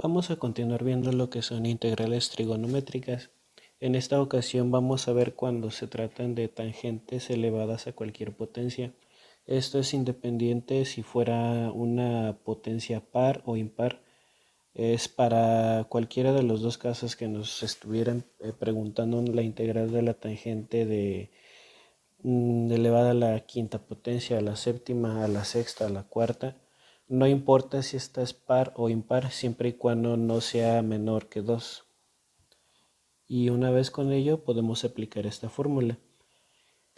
Vamos a continuar viendo lo que son integrales trigonométricas. En esta ocasión vamos a ver cuando se tratan de tangentes elevadas a cualquier potencia. Esto es independiente si fuera una potencia par o impar. Es para cualquiera de los dos casos que nos estuvieran preguntando la integral de la tangente de elevada a la quinta potencia, a la séptima, a la sexta, a la cuarta. No importa si esta es par o impar, siempre y cuando no sea menor que 2. Y una vez con ello podemos aplicar esta fórmula,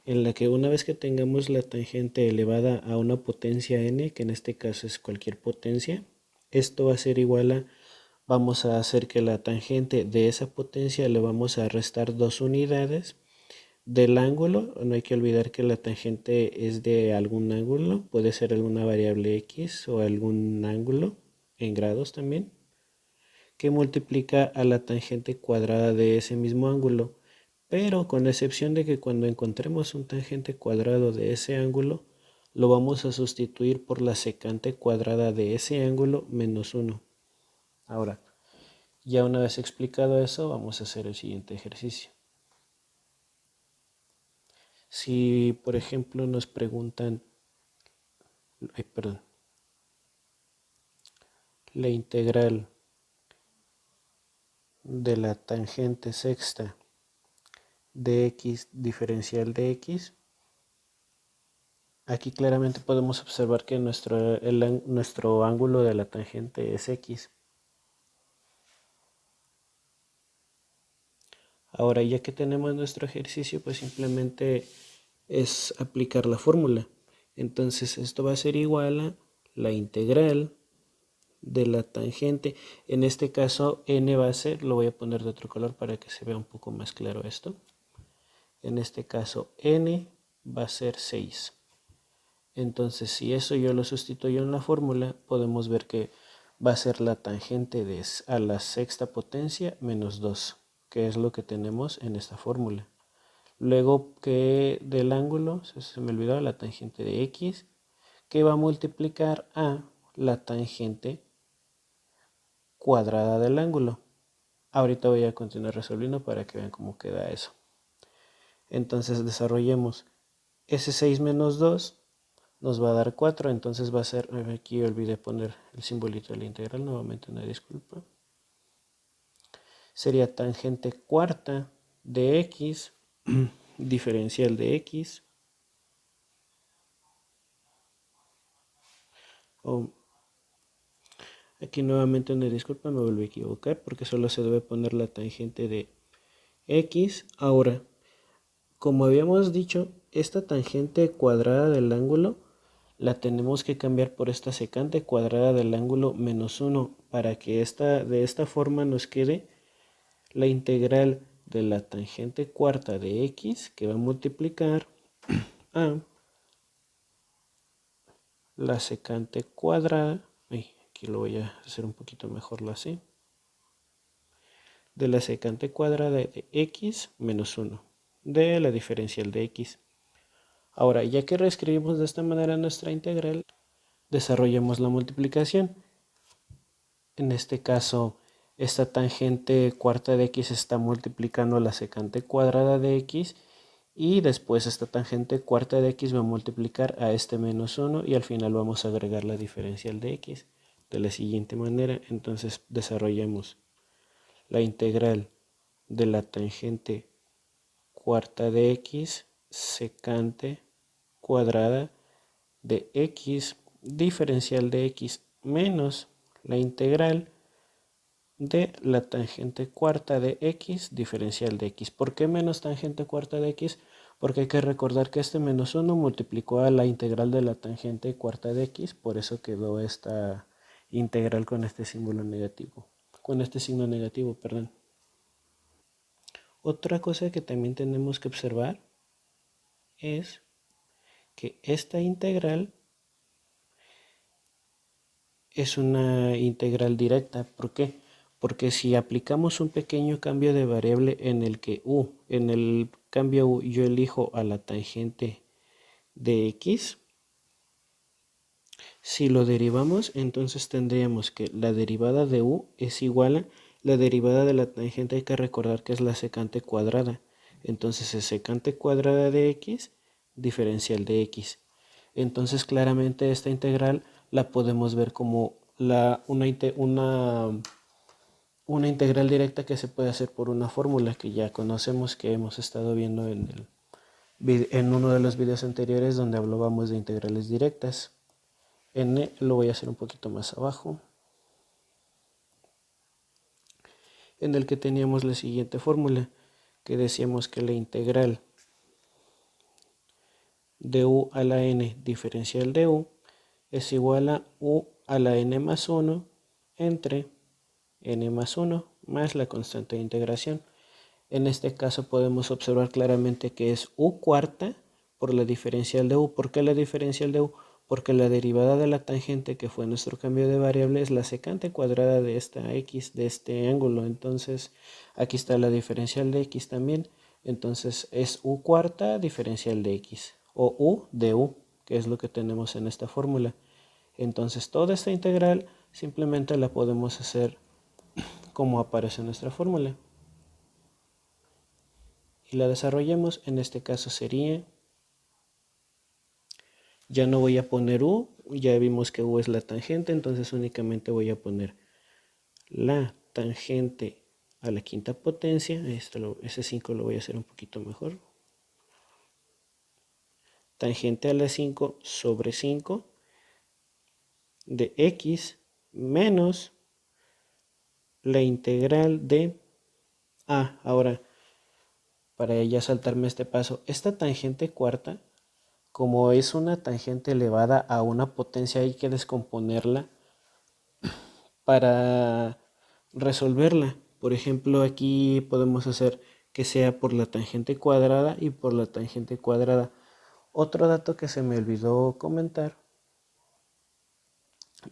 en la que una vez que tengamos la tangente elevada a una potencia n, que en este caso es cualquier potencia, esto va a ser igual a, vamos a hacer que la tangente de esa potencia le vamos a restar 2 unidades del ángulo. No hay que olvidar que la tangente es de algún ángulo, puede ser alguna variable x o algún ángulo en grados también, que multiplica a la tangente cuadrada de ese mismo ángulo, pero con la excepción de que cuando encontremos un tangente cuadrado de ese ángulo, lo vamos a sustituir por la secante cuadrada de ese ángulo menos 1. Ahora, ya una vez explicado eso, vamos a hacer el siguiente ejercicio. Si, por ejemplo, nos preguntan, la integral de la tangente sexta de x diferencial de x, aquí claramente podemos observar que nuestro ángulo de la tangente es x. Ahora, ya que tenemos nuestro ejercicio, pues simplemente es aplicar la fórmula. Entonces esto va a ser igual a la integral de la tangente. En este caso n va a ser, lo voy a poner de otro color para que se vea un poco más claro esto. En este caso n va a ser 6. Entonces si eso yo lo sustituyo en la fórmula, podemos ver que va a ser la tangente a la sexta potencia menos 2, que es lo que tenemos en esta fórmula. Luego que del ángulo, se me olvidó la tangente de x, que va a multiplicar a la tangente cuadrada del ángulo. Ahorita voy a continuar resolviendo para que vean cómo queda eso. Entonces desarrollemos ese 6 menos 2 nos va a dar 4, entonces va a ser, aquí olvidé poner el simbolito de la integral, nuevamente una disculpa. Sería tangente cuarta de x, diferencial de x, aquí nuevamente una disculpa, me volví a equivocar porque solo se debe poner la tangente de x. Ahora, como habíamos dicho, esta tangente cuadrada del ángulo la tenemos que cambiar por esta secante cuadrada del ángulo menos 1 para que de esta forma nos quede la integral de la tangente cuarta de x, que va a multiplicar a la secante cuadrada, aquí lo voy a hacer un poquito mejor la c, de la secante cuadrada de x menos 1, de la diferencial de x. Ahora, ya que reescribimos de esta manera nuestra integral, desarrollemos la multiplicación. En este caso, esta tangente cuarta de x está multiplicando la secante cuadrada de x, y después esta tangente cuarta de x va a multiplicar a este menos 1 y al final vamos a agregar la diferencial de x de la siguiente manera. Entonces desarrollemos la integral de la tangente cuarta de x secante cuadrada de x diferencial de x menos la integral de la tangente cuarta de x diferencial de x. ¿Por qué menos tangente cuarta de x? Porque hay que recordar que este menos 1 multiplicó a la integral de la tangente cuarta de x, por eso quedó esta integral con este símbolo negativo, con este signo negativo, perdón. Otra cosa que también tenemos que observar es que esta integral es una integral directa. ¿Por qué? Porque si aplicamos un pequeño cambio de variable en el que en el cambio u, yo elijo a la tangente de x, Si lo derivamos, entonces tendríamos que la derivada de u es igual a la derivada de la tangente. Hay que recordar que es la secante cuadrada. Entonces es secante cuadrada de x diferencial de x. Entonces claramente esta integral la podemos ver como una integral directa que se puede hacer por una fórmula que ya conocemos, que hemos estado viendo en uno de los videos anteriores donde hablábamos de integrales directas. N lo voy a hacer un poquito más abajo, en el que teníamos la siguiente fórmula, que decíamos que la integral de u a la n diferencial de u es igual a u a la n más 1 entre n más 1 más la constante de integración. En este caso podemos observar claramente que es u cuarta por la diferencial de u. ¿Por qué la diferencial de u? Porque la derivada de la tangente, que fue nuestro cambio de variable, es la secante cuadrada de esta x, de este ángulo. Entonces aquí está la diferencial de x también. Entonces es u cuarta diferencial de x, o u de u, que es lo que tenemos en esta fórmula. Entonces toda esta integral simplemente la podemos hacer como aparece en nuestra fórmula. Y la desarrollemos. En este caso sería, ya no voy a poner u, ya vimos que u es la tangente, entonces únicamente voy a poner la tangente a la quinta potencia. Ese 5 lo voy a hacer un poquito mejor. Tangente a la 5 sobre 5 de x menos la integral de a. Ahora, para ya saltarme este paso, esta tangente cuarta, como es una tangente elevada a una potencia, hay que descomponerla para resolverla. Por ejemplo, aquí podemos hacer que sea por la tangente cuadrada y por la tangente cuadrada. Otro dato que se me olvidó comentar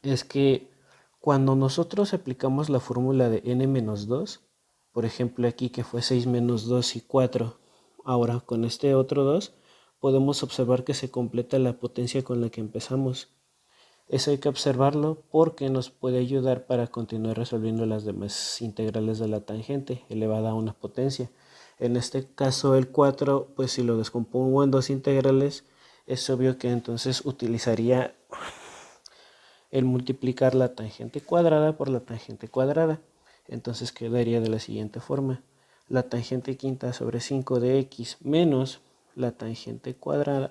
es que cuando nosotros aplicamos la fórmula de n-2, por ejemplo aquí que fue 6 menos 2 y 4, ahora con este otro 2, podemos observar que se completa la potencia con la que empezamos. Eso hay que observarlo porque nos puede ayudar para continuar resolviendo las demás integrales de la tangente elevada a una potencia. En este caso el 4, pues si lo descompongo en dos integrales, es obvio que entonces utilizaría el multiplicar la tangente cuadrada por la tangente cuadrada. Entonces quedaría de la siguiente forma. La tangente quinta sobre 5 de x menos la tangente cuadrada,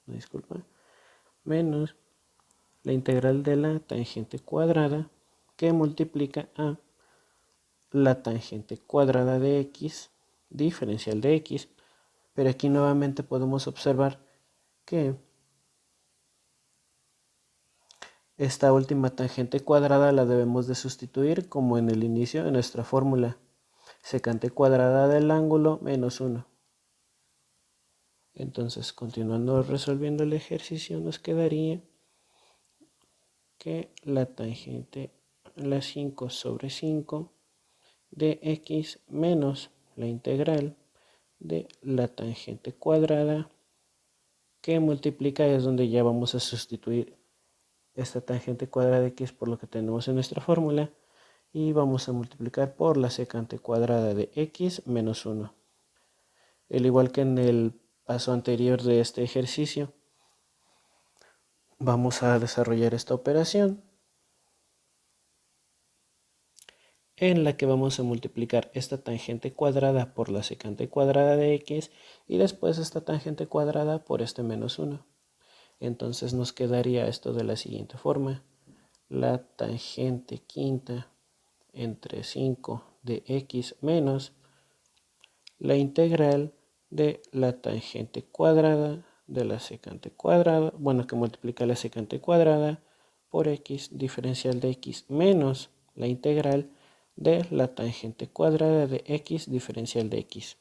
disculpa, menos la integral de la tangente cuadrada que multiplica a la tangente cuadrada de x, diferencial de x. Pero aquí nuevamente podemos observar que esta última tangente cuadrada la debemos de sustituir como en el inicio de nuestra fórmula. Secante cuadrada del ángulo menos 1. Entonces, continuando resolviendo el ejercicio, nos quedaría que la tangente a la 5 sobre 5 de x menos la integral de la tangente cuadrada que multiplica, es donde ya vamos a sustituir esta tangente cuadrada de x por lo que tenemos en nuestra fórmula y vamos a multiplicar por la secante cuadrada de x menos 1. Al igual que en el paso anterior de este ejercicio, vamos a desarrollar esta operación en la que vamos a multiplicar esta tangente cuadrada por la secante cuadrada de x y después esta tangente cuadrada por este menos 1. Entonces nos quedaría esto de la siguiente forma. La tangente quinta entre 5 de x menos la integral de la tangente cuadrada de la secante cuadrada, bueno, que multiplica la secante cuadrada por x diferencial de x menos la integral de la tangente cuadrada de x diferencial de x.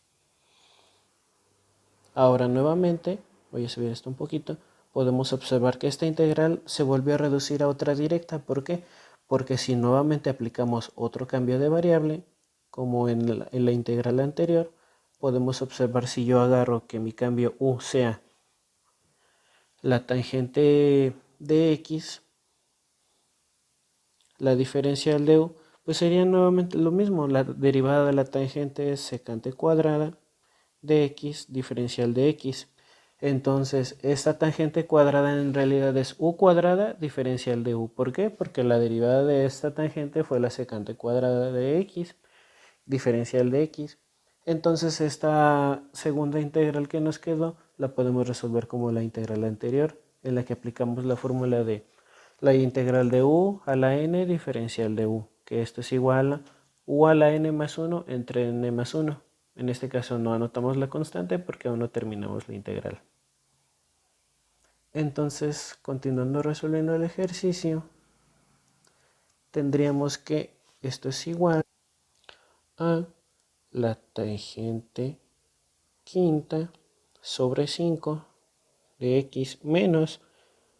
Ahora nuevamente, voy a subir esto un poquito, podemos observar que esta integral se vuelve a reducir a otra directa. ¿Por qué? Porque si nuevamente aplicamos otro cambio de variable, como en la integral anterior, podemos observar, si yo agarro que mi cambio u sea la tangente de x, la diferencial de u, pues sería nuevamente lo mismo. La derivada de la tangente es secante cuadrada de x diferencial de x. Entonces, esta tangente cuadrada en realidad es u cuadrada diferencial de u. ¿Por qué? Porque la derivada de esta tangente fue la secante cuadrada de x diferencial de x. Entonces, esta segunda integral que nos quedó la podemos resolver como la integral anterior, en la que aplicamos la fórmula de la integral de u a la n diferencial de u, que esto es igual a u a la n más 1 entre n más 1. En este caso no anotamos la constante porque aún no terminamos la integral. Entonces, continuando resolviendo el ejercicio, tendríamos que esto es igual a la tangente quinta sobre 5 de x menos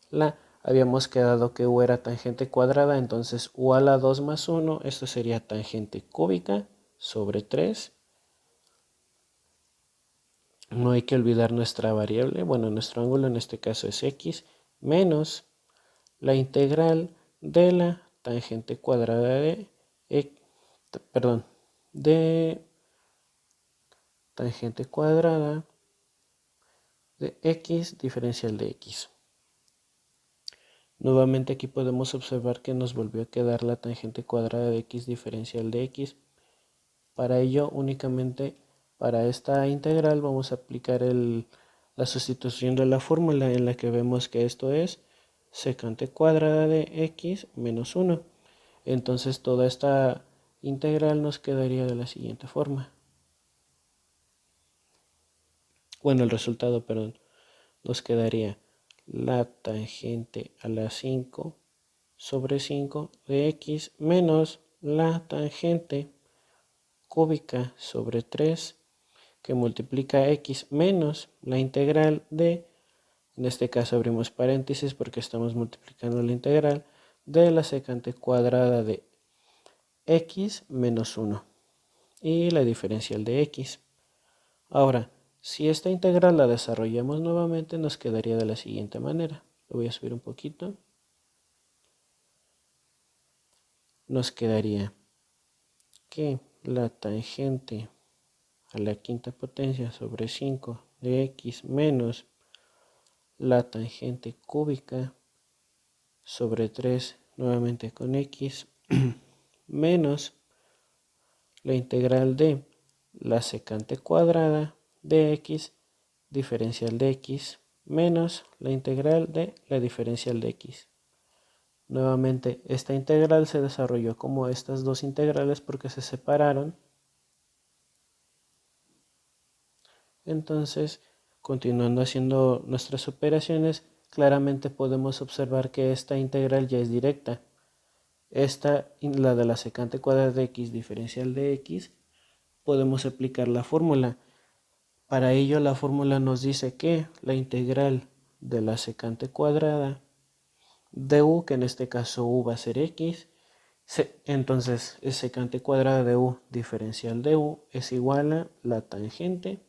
la, habíamos quedado que u era tangente cuadrada, entonces u a la 2 más 1, esto sería tangente cúbica sobre 3. No hay que olvidar nuestra variable, bueno, nuestro ángulo en este caso es x, menos la integral de la tangente cuadrada de, de tangente cuadrada de x diferencial de x. Nuevamente aquí podemos observar que nos volvió a quedar la tangente cuadrada de x diferencial de x. Para ello, únicamente para esta integral vamos a aplicar la sustitución de la fórmula en la que vemos que esto es secante cuadrada de x menos 1. Entonces toda esta integral nos quedaría de la siguiente forma. Bueno, el resultado, perdón, nos quedaría la tangente a la 5 sobre 5 de x menos la tangente cúbica sobre 3 que multiplica x menos la integral de, en este caso abrimos paréntesis porque estamos multiplicando la integral de la secante cuadrada de x menos 1 y la diferencial de x. Ahora, si esta integral la desarrollamos nuevamente, nos quedaría de la siguiente manera. Lo voy a subir un poquito. Nos quedaría que la tangente a la quinta potencia sobre 5 de x menos la tangente cúbica sobre 3 nuevamente con x menos la integral de la secante cuadrada de x diferencial de x menos la integral de la diferencial de x. Nuevamente, esta integral se desarrolló como estas dos integrales porque se separaron. Entonces, continuando haciendo nuestras operaciones, claramente podemos observar que esta integral ya es directa. Esta, la de la secante cuadrada de x diferencial de x, podemos aplicar la fórmula. Para ello la fórmula nos dice que la integral de la secante cuadrada de u, que en este caso u va a ser x, entonces es secante cuadrada de u diferencial de u es igual a la tangente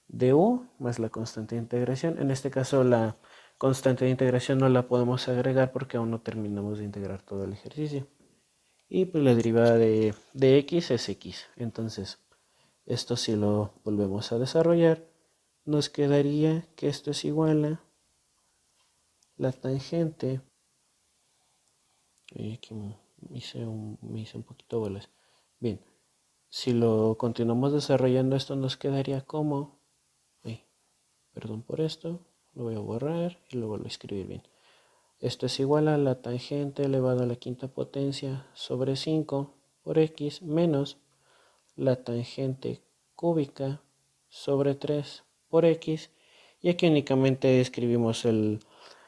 de u más la constante de integración. En este caso la constante de integración no la podemos agregar porque aún no terminamos de integrar todo el ejercicio. Y pues la derivada de x es x. Entonces esto si lo volvemos a desarrollar, nos quedaría que esto es igual a la tangente. Aquí me hice un poquito bolas. Bien, si lo continuamos desarrollando, esto nos quedaría como, perdón por esto, lo voy a borrar y lo vuelvo a escribir bien. Esto es igual a la tangente elevado a la quinta potencia sobre 5 por x menos la tangente cúbica sobre 3 por x. Y aquí únicamente escribimos en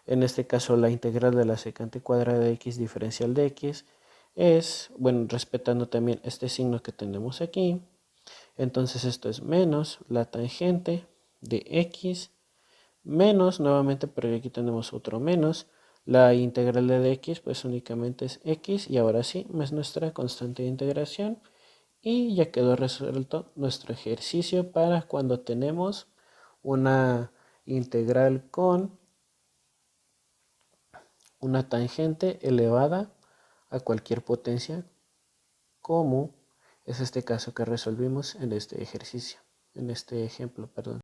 este caso la integral de la secante cuadrada de x diferencial de x. Es, bueno, respetando también este signo que tenemos aquí. Entonces esto es menos la tangente de x menos, nuevamente, pero aquí tenemos otro menos, la integral de dx pues únicamente es x y ahora sí, más nuestra constante de integración y ya quedó resuelto nuestro ejercicio para cuando tenemos una integral con una tangente elevada a cualquier potencia, como es este caso que resolvimos en este ejercicio, en este ejemplo, perdón.